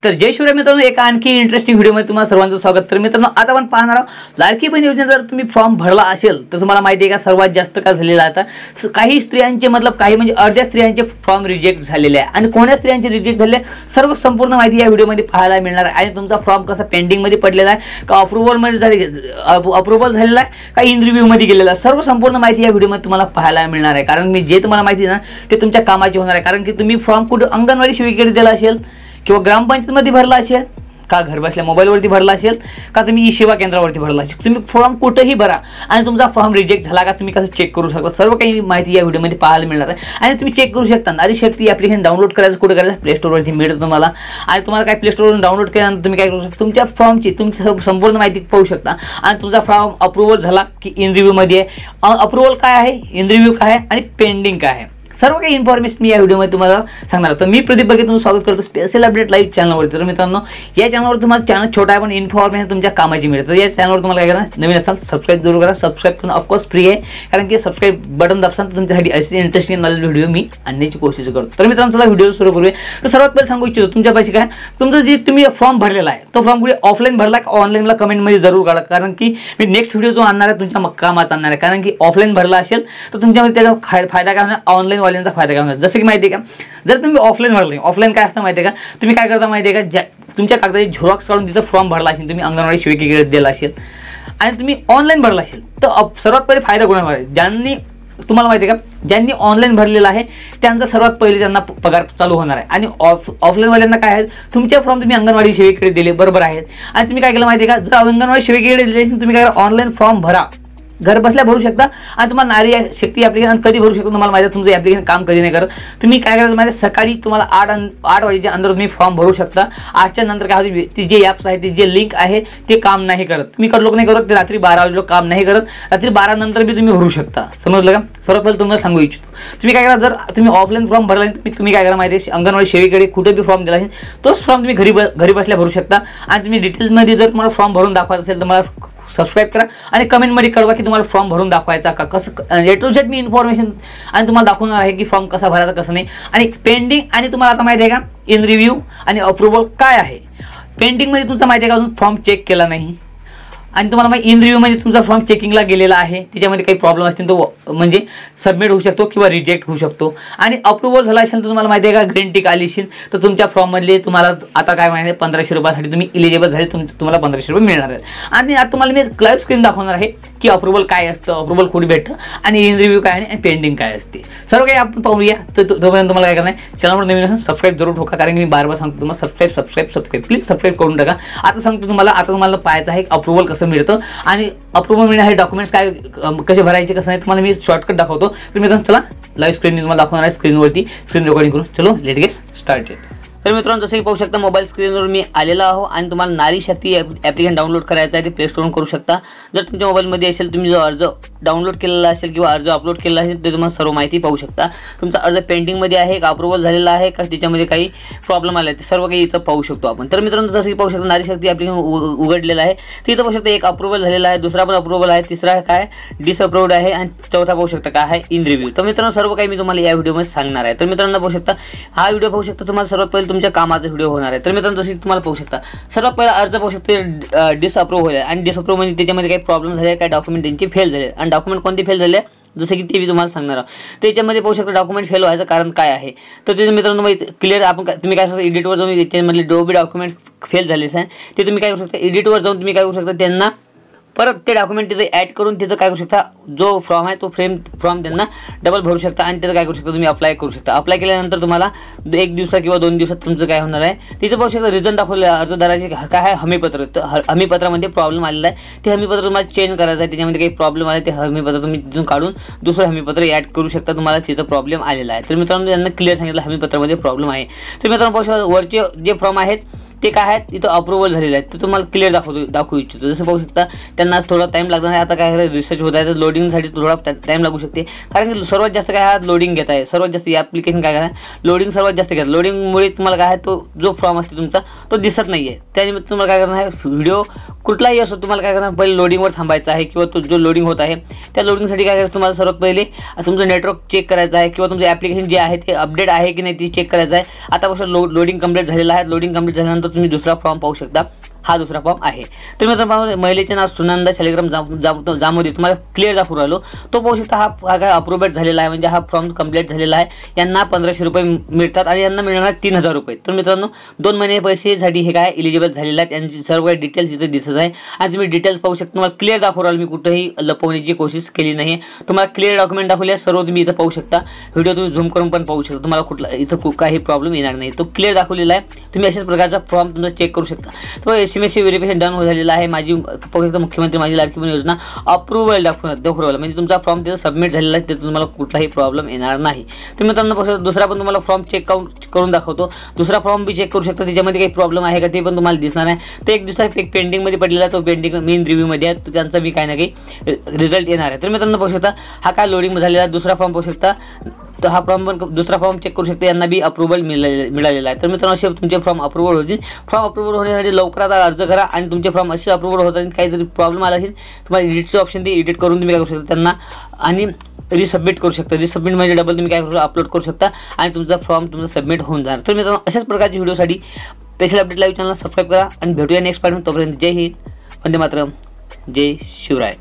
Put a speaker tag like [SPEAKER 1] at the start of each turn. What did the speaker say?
[SPEAKER 1] तर जय शिवराय मित्रांनो, एका आणखी इंटरेस्टिंग व्हिडिओमध्ये तुम्हाला सर्वांचं स्वागत। तर मित्रांनो, आता आपण पाहणार आहोत लाडकी बहीण योजनेचा जर तुम्ही फॉर्म भरला असेल तर तुम्हाला माहिती आहे का सर्वात जास्त का झालेला आता काही स्त्रियांचे काही म्हणजे अर्ध्या स्त्रियांचे फॉर्म रिजेक्ट झालेले आहे आणि कोणत्या स्त्रियांचे रिजेक्ट झाले सर्व संपूर्ण माहिती या व्हिडिओमध्ये पाहायला मिळणार आहे। आणि तुमचा फॉर्म कसा पेंडिंग मध्ये पडलेला आहे का अप्रूव्हल झालेला आहे का इन रिव्ह्यू मध्ये गेलेला आहे, सर्व संपूर्ण माहिती या व्हिडिओमध्ये तुम्हाला पाहायला मिळणार आहे। कारण मी जे तुम्हाला माहिती ना ते तुमच्या कामाची होणार आहे। कारण की तुम्ही फॉर्म कुठे अंगणवाडी सेविकेकडे दिला असेल किंवा ग्रामपंचायतीमध्ये भरला असेल का घर बसल्या मोबाईलवरती भरला असेल का तुम्ही ई सेवा केंद्रावरती भरला असेल, तुम्ही फॉर्म कुठेही भरा आणि तुमचा फॉर्म रिजेक्ट झाला का तुम्ही कसं चेक करू शकता सर्व काही माहिती या व्हिडिओमध्ये पाहायला मिळणार आहे। आणि तुम्ही चेक करू शकता नारी शक्ती ॲप्लिकेशन डाउनलोड करायचं कुठे करायचं प्ले स्टोरवरती मिळतं तुम्हाला। आणि तुम्हाला काय प्ले स्टोरवरून डाउनलोड केल्यानंतर तुम्ही काय करू शकता तुमच्या फॉर्मची तुमची संपूर्ण माहिती पाहू शकता आणि तुमचा फॉर्म अप्रूव्हल झाला की इन रिव्ह्यूमध्ये अप्रूव्हल काय आहे, इन रिव्ह्यू काय आहे आणि पेंडिंग काय आहे सर्व काही इन्फॉर्मेशन मी या व्हिडिओमध्ये तुम्हाला सांगणार आहे। तर मी प्रदीप बघे तुमचं स्वागत करतो स्पेशल अपडेट लाईव्ह चॅनलवरती। तर मित्रांनो, या चॅनलवर तुम्हाला चॅनल छोटा आहे पण इन्फॉर्मेशन तुमच्या कामाची मिळते। तर या चॅनलवर तुम्हाला काय करा, नवीन असाल सबस्क्राईब जरूर करा। सबस्क्राईब करणं ऑफकोर्स फ्री आहे, कारण की सबस्क्राईब बटन दाबसान तर तुमच्यासाठी असे इंटरेस्टिंग नॉलेज व्हिडिओ मी आणण्याची कोशिश करतो। तर मित्रांनो, चला व्हिडिओ सुरू करूया। तर सर्वात पहिले सांगू इच्छितो तुमच्यापाशी काय तुमचं जे तुम्ही फॉर्म भरलेला आहे तो फॉर्म कुठे ऑफलाईन भरला का ऑनलाईनला कमेंटमध्ये जरूर काढा, कारण की मी नेक्स्ट व्हिडिओ जो आणणार आहे तुमच्या कामात आणणार आहे। कारण की ऑफलाईन भरला असेल तर तुमच्यामध्ये त्याचा फायदा काय होणार, ऑनलाईनवाल्यांचा फायदा काय होणार। जसं की माहिती आहे का, जर तुम्ही ऑफलाईन भरले, ऑफलाईन काय असतं माहिती आहे का, तुम्ही काय करता माहिती आहे का, तुमच्या कागदाची झेरॉक्स काढून तिथं फॉर्म भरला असेल, तुम्ही अंगणवाडी सेविकेकडे दिला असेल आणि तुम्ही ऑनलाईन भरला असेल तर सर्वात पहिले फायदा कोणाला आहे, ज्यांनी तुम्हाला माहिती आहे का ज्यांनी ऑनलाईन भरलेला आहे त्यांचा सर्वात पहिले त्यांना पगार चालू होणार आहे। आणि ऑफलाईनवाल्यांना काय आहे, तुमचे फॉर्म तुम्ही अंगणवाडी सेविकेकडे दिले बरोबर आहेत आणि तुम्ही काय केलं माहिती आहे का, जर अंगणवाडी सेविकेकडे दिले असेल तुम्ही काय करा ऑनलाईन फॉर्म भरा, घर बसल्या भरू शकता आणि तुम्हाला नारी शक्ती ॲप्लिकेशन कधी भरू शकतो तुम्हाला माहिती आहे, तुमचं ॲप्लिकेशन काम कधी नाही करत। तुम्ही काय करायचं माहिती आहे, सकाळी तुम्हाला 8 वाजेच्या अंदर तुम्ही फॉर्म भरू शकता। 8च्या नंतर काय होते ती जे ॲप्स आहे ती जे लिंक आहे ते काम नाही करत, तुम्ही लोक नाही करत, ते रात्री 12 वाजे लोक काम नाही करत, रात्री 12 नंतर बी तुम्ही भरू शकता। समजलं का। सर्वात पहिले तुम्हाला सांगू इच्छितो तुम्ही काय करा, जर तुम्ही ऑफलाईन फॉर्म भरला तुम्ही काय करा माहिती आहे, अंगणवाडी सेविकेकडे कुठे बी फॉर्म दिला असेल तोच फॉर्म तुम्ही घरी बसल्या भरू शकता। आणि तुम्ही डिटेल्समध्ये जर तुम्हाला फॉर्म भरून दाखवायचं असेल तर मला सबस्क्राईब करा आणि कमेंटमध्ये कळवा की तुम्हाला फॉर्म भरून दाखवायचा का, कसं ए टू झेड मी इन्फॉर्मेशन आणि तुम्हाला दाखवणार आहे की फॉर्म कसा भरायचा कसं नाही। आणि पेंडिंग आणि तुम्हाला आता माहिती आहे का इन रिव्ह्यू आणि अप्रूव्हल काय आहे। पेंडिंगमध्ये तुमचं माहिती आहे का अजून फॉर्म चेक केला नाही आणि तुम्हाला माहिती इन रिव्ह्यू म्हणजे तुमचा फॉर्म चेकिंगला गेलेला आहे, त्याच्यामध्ये काही प्रॉब्लेम असतील तो म्हणजे सबमिट होऊ शकतो किंवा रिजेक्ट होऊ शकतो। आणि अप्रूव्हल झाला असेल तर तुम्हाला माहिती आहे का ग्रीन टिक आली असेल तर तुमच्या फॉर्ममधले तुम्हाला आता काय माहिती आहे 1500 रुपयासाठी तुम्ही इलिजिबल झाले, तुम्हाला 1500 रुपये मिळणार आहेत। आणि आता तुम्हाला मी लाईव्ह स्क्रीन दाखवणार आहे की अप्रूव्हल काय असतं, अप्रूव्हल कुठे भेटतं आणि इन रिव्ह्यू काय आणि पेंडिंग काय असते सर्व काही आपण पाहूया। तर तोपर्यंत तुम्हाला काय करणार आहे, चॅनलवर नवीन असेल सबस्क्राईब जरूर ठोका, कारण की मी बार सांगतो तुम्हाला सबस्क्राईब प्लीज सबस्क्राईब करून टाका। आता सांगतो तुम्हाला, आता तुम्हाला पाहायचं आहे अप्रूव्हल कसं मिळतं आणि अप्रूव्हल मिळण्यासाठी डॉक्युमेंट्स काय कसे भरायचे कसं नाही तुम्हाला मी शॉर्टकट दाखवतो। तर मित्रांनो, चला लाईव्ह स्क्रीन तुम्हाला दाखवणार आहे, स्क्रीनवरती स्क्रीन रेकॉर्डिंग करून चलो लेट गेट स्टार्टेड। तर मित्रांनो, जसं की पाहू शकता मोबाईल स्क्रीनवर मी आलेला आहो आणि तुम्हाला नारी शक्ती ॲप्लिकेशन डाउनलोड करायचं आहे ते प्ले स्टोरवरून करू शकता। जर तुमच्या मोबाईलमध्ये असेल तुम्ही जो अर्ज डाउनलोड केलेला असेल किंवा अर्ज अपलोड केलेला असेल ते तुम्हाला सर्व माहिती पाहू शकता। तुमचा अर्ज पेंडिंगमध्ये आहे का अप्रूव्हल झालेला आहे का त्याच्यामध्ये काही प्रॉब्लेम आला आहे ते सर्व काही इथं पाहू शकतो आपण। तर मित्रांनो, जसं की पाहू शकता नारी शक्ती ॲप्लिकेशन उघडलेलं आहे, तिथं पाहू शकता एक अप्रूव्हल झालेला आहे, दुसरा पण अप्रूव्हल आहे, तिसरा काय डिसअप्रूव्ड आहे आणि चौथा पाहू शकता काय आहे इन रिव्ह्यू। तर मित्रांनो, सर्व काही मी तुम्हाला या व्हिडिओमध्ये सांगणार आहे। तर मित्रांनो पाहू शकता हा व्हिडिओ पाहू शकता तुम्हाला सर्वात पहिले तुमच्या कामाचा व्हिडिओ होणार आहे। तर मित्रांनो, जसे तुम्हाला पाहू शकता सर्वात पहिला अर्ज पाहू शकता डिसअप्रूव्ह होईल आणि डिसअप्रूव्ह म्हणजे त्याच्यामध्ये काही प्रॉब्लेम झाले, काही डॉक्युमेंट त्यांचे फेल झाले आणि डॉक्युमेंट कोणते फेल झाले जसं की ते मी तुम्हाला सांगणार आहोत। त्याच्यामध्ये पाहू शकता डॉक्युमेंट फेल व्हायचं कारण काय आहे, तर ते मित्रांनो क्लिअर तुम्ही काय करू शकता एडिटवर जाऊन त्याच्यामधले डॉक्युमेंट फेल झालेच आहे ते तुम्ही काय करू शकता एडिटवर जाऊन तुम्ही काय करू शकता त्यांना परत ते डॉक्युमेंट तिथे ॲड करून तिथं काय करू शकता जो फॉर्म आहे तो फॉर्म त्यांना डबल भरू शकता आणि तिथं काय करू शकता तुम्ही अप्लाय करू शकता। अप्लाय केल्यानंतर तुम्हाला 1 दिवसा किंवा 2 दिवसात तुमचं काय होणार आहे तिथं पाहू शकता रिझन दाखवलं अर्जदाराचे काय आहे हमीपत्र। तर हमीपत्रामध्ये प्रॉब्लेम आलेला आहे, ते हमीपत्र तुम्हाला चेंज करायचं आहे, त्याच्यामध्ये काही प्रॉब्लेम आले ते हमीपत्र तुम्ही तिथून काढून दुसरं हमीपत्र ॲड करू शकता, तुम्हाला तिथं प्रॉब्लेम आलेला आहे। तर मित्रांनो, त्यांना क्लिअर सांगितलं हमीपत्रामध्ये प्रॉब्लेम आहे। तर मित्रांनो पाहू शकता वरचे जे फॉर्म आहेत ते काय आहेत इथं अप्रूव्हल झालेले आहेत, तर तुम्हाला क्लिअर दाखवू इच्छितो। जसं पाहू शकता त्यांना थोडा टाईम लागणार आहे, आता काय रिसर्च होत आहे तर लोडिंगसाठी थोडा टाईम लागू शकते, कारण की सर्वात जास्त काय आहे लोडिंग घेत आहे, सर्वात जास्त ॲप्लिकेशन काय आहे लोडिंग सर्वात जास्त घेतात, लोडिंगमुळे तुम्हाला काय आहे तो जो फॉर्म असते तुमचा तो दिसत नाही आहे। त्यानिमित्त तुम्हाला काय करणार आहे व्हिडिओ कुठलाही असो तुम्हाला काय करणार पहिले लोडिंगवर थांबायचं आहे किंवा तो जो लोडिंग होत आहे त्या लोडिंगसाठी काय करायचं तुम्हाला सर्वात पहिले तुमचं नेटवर्क चेक करायचं आहे किंवा तुमचं ॲप्लिकेशन जे आहे ते अपडेट आहे की नाही ते चेक करायचं आहे। आता लोडिंग कंप्लीट झालेलं आहे, लोडिंग कंप्लीट झाल्यानंतर त्यानंतर तुम्ही दुसरा फॉर्म पाहू शकता, हा दुसरा फॉर्म आहे. तर मित्रांनो महिलेचे नाव सुनंदा शालिग्राम जामोदे तुम्हाला क्लिअर दाखवून राहिलो, तो पाहू शकता. हा काय अप्रुव्हेड झालेला आहे, म्हणजे हा फॉर्म कंप्लीट झालेला आहे. यांना 1500 रुपये मिळतात आणि यांना मिळणार 3000 रुपये. तर मित्रांनो 2 महिने पैसेसाठी हे काय एलिजिबल झालेले आहेत. यांची सर्व डिटेल्स इथे दिसत आहे आणि तुम्ही डिटेल्स पाहू शकता. तुम्हाला क्लिअर दाखवून राहिलो, मी कुठेही लपवण्याची कोशिश केली नाही. तुम्हाला क्लिअर डॉक्युमेंट दाखवले सर्व तुम्ही इथं पाहू शकता. व्हिडिओ तुम्ही झूम करून पण पाहू शकता, तुम्हाला कुठला इथं काही प्रॉब्लेम येणार नाही. तो क्लिअर दाखवलेला आहे. तुम्ही अशाच प्रकारचा फॉर्म तुमचा चेक करू शकता. तो SMS व्हेरिफिकेशन डन झालेला आहे. माझी मुख्यमंत्री माझी लाडकी बहीण योजना अप्रूव्हल दाखवलं, म्हणजे तुमचा फॉर्म तिथं सबमिट झालेला आहे. तिथं तुम्हाला कुठलाही प्रॉब्लेम येणार नाही. तर मित्रांनो दुसरा पण तुम्हाला फॉर्म चेक करून दाखवतो. दुसरा फॉर्म बी चेक करू शकता, त्याच्यामध्ये काही प्रॉब्लेम आहे का ते पण तुम्हाला दिसणार आहे. तर एक दुसरा पेंडिंगमध्ये पडलेला, तो पेंडिंग मेन रिव्ह्यूमध्ये आहे, तो त्यांचा बी काही ना काही रिझल्ट येणार आहे. तर मित्रांनो पाहू शकता हा काय लोडिंग झालेला दुसरा फॉर्म पाहू शकता. तर हा फॉर्म पण दुसरा फॉर्म चेक करू शकता, यांना बी अप्रूव्हल मिळालेला आहे. तर मित्रांनो असे तुमचे फॉर्म अप्रूव्हल होतील. फॉर्म अप्रूव्हल होण्यासाठी लवकरात अर्ज करा आणि तुमचे फॉर्म असे अप्रूव्हल होत आणि काहीतरी प्रॉब्लेम आला असेल तुम्हाला एडिटचं ऑप्शन ते एडिट करून तुम्ही काय करू शकता त्यांना आणि रिसबमिट करू शकता. रिसबमिट म्हणजे डबल तुम्ही काय करू शकता अपलोड करू शकता आणि तुमचा फॉर्म तुमचा सबमिट होऊन जाणार. तर मित्रांनो अशाच प्रकारच्या व्हिडिओसाठी special update live channel subscribe करा आणि भेटूया नेक्स्ट पार्ट. तोपर्यंत जय हिंद, वंदे मातरम, जय शिवराय.